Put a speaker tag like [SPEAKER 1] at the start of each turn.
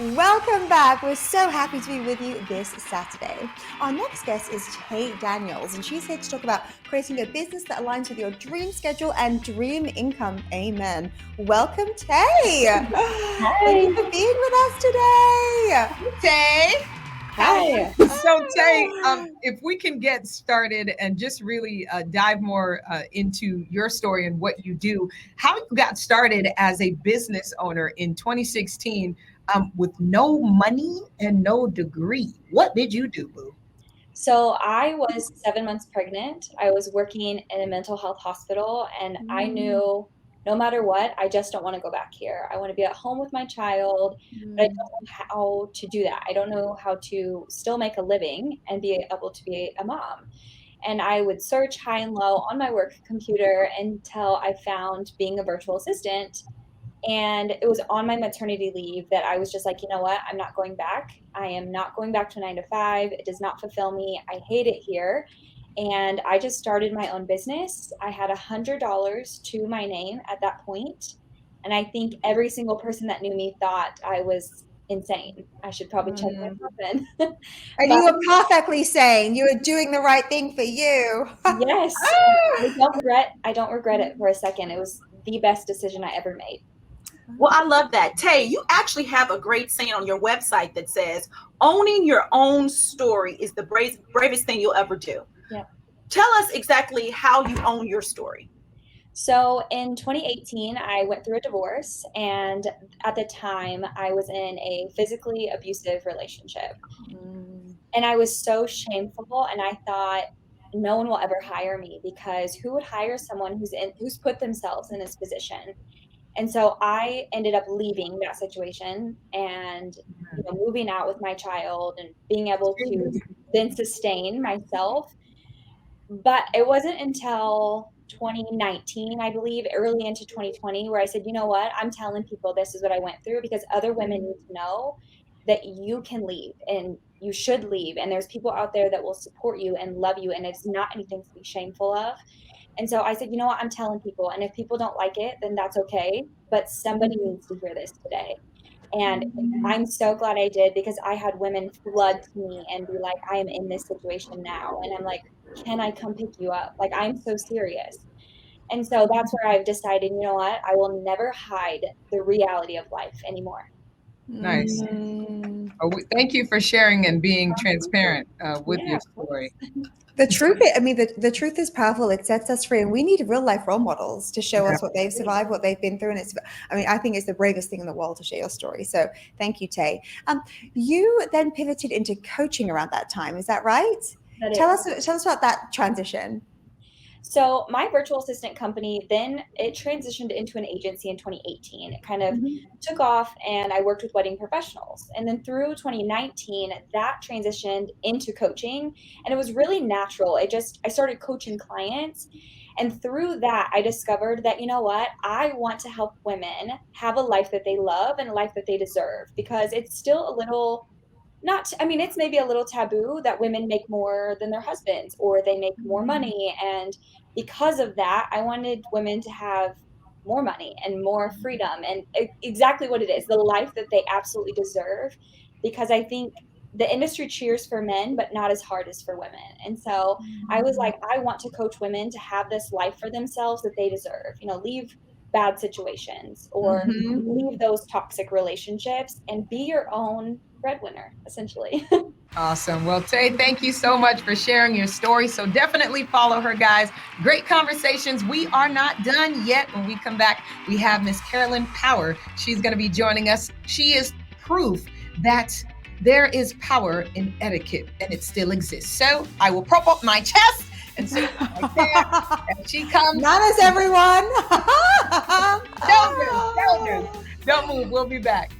[SPEAKER 1] Welcome back. We're so happy to be with you this Saturday. Our next guest is Tay Daniels, and she's here to talk about creating a business that aligns with your dream schedule and dream income. Amen. Welcome, Tay. Thank
[SPEAKER 2] Hi.
[SPEAKER 1] you for being with us today.
[SPEAKER 3] Tay.
[SPEAKER 2] Hi.
[SPEAKER 3] So Tay, if we can get started and just really dive more into your story and what you do, how you got started as a business owner in 2016 with no money and no degree. What did you do, boo?
[SPEAKER 2] So I was 7 months pregnant. I was working in a mental health hospital, and I knew no matter what, I just don't want to go back here. I want to be at home with my child, but I don't know how to do that. I don't know how to still make a living and be able to be a mom. And I would search high and low on my work computer until I found being a virtual assistant. And it was on my maternity leave that I was just like, you know what? I'm not going back. I am not going back to 9 to 5. It does not fulfill me. I hate it here. And I just started my own business. I had $100 to my name at that point. And I think every single person that knew me thought I was insane. I should probably check myself in.
[SPEAKER 1] And
[SPEAKER 2] But
[SPEAKER 1] you were perfectly sane. You were doing the right thing for you.
[SPEAKER 2] yes, I don't regret it for a second. It was the best decision I ever made.
[SPEAKER 4] Well, I love that. Tay, you actually have a great saying on your website that says, owning your own story is the bravest thing you'll ever do.
[SPEAKER 2] Yeah.
[SPEAKER 4] Tell us exactly how you own your story.
[SPEAKER 2] So in 2018, I went through a divorce, and at the time, I was in a physically abusive relationship. And I was so shameful, and I thought no one will ever hire me because who would hire someone who's put themselves in this position? And so I ended up leaving that situation and moving out with my child and being able to then sustain myself. But it wasn't until 2019, I believe, early into 2020, where I said, you know what? I'm telling people this is what I went through because other women need to know that you can leave and you should leave. And there's people out there that will support you and love you. And it's not anything to be shameful of. And so I said, you know what? I'm telling people. And if people don't like it, then that's okay. But somebody needs to hear this today. And I'm so glad I did because I had women flood to me and be like, I am in this situation now. And I'm like, can I come pick you up? Like, I'm so serious. And so that's where I've decided, you know what? I will never hide the reality of life anymore.
[SPEAKER 3] Nice. Thank you for sharing and being transparent with your story.
[SPEAKER 1] The truth, the truth is powerful. It sets us free, and we need real life role models to show us what they've survived, what they've been through. And I think it's the bravest thing in the world to share your story. So thank you, Tay. You then pivoted into coaching around that time. Is that right? Tell us about that transition.
[SPEAKER 2] So my virtual assistant company, then it transitioned into an agency in 2018. It kind of took off and I worked with wedding professionals. And then through 2019, that transitioned into coaching and it was really natural. I started coaching clients. And through that, I discovered that, you know what, I want to help women have a life that they love and a life that they deserve because it's still a little it's maybe a little taboo that women make more than their husbands or they make more money. And because of that, I wanted women to have more money and more freedom and exactly what it is, the life that they absolutely deserve. Because I think the industry cheers for men, but not as hard as for women. And so I was like, I want to coach women to have this life for themselves that they deserve, leave bad situations or leave those toxic relationships and be your own breadwinner, essentially.
[SPEAKER 3] Awesome. Well, Tay, thank you so much for sharing your story. So definitely follow her, guys. Great conversations. We are not done yet. When we come back, we have Miss Carolyn Power. She's going to be joining us. She is proof that there is power in etiquette and it still exists. So I will prop up my chest and say, right there, and she comes.
[SPEAKER 1] Not as everyone.
[SPEAKER 3] Don't move. We'll be back.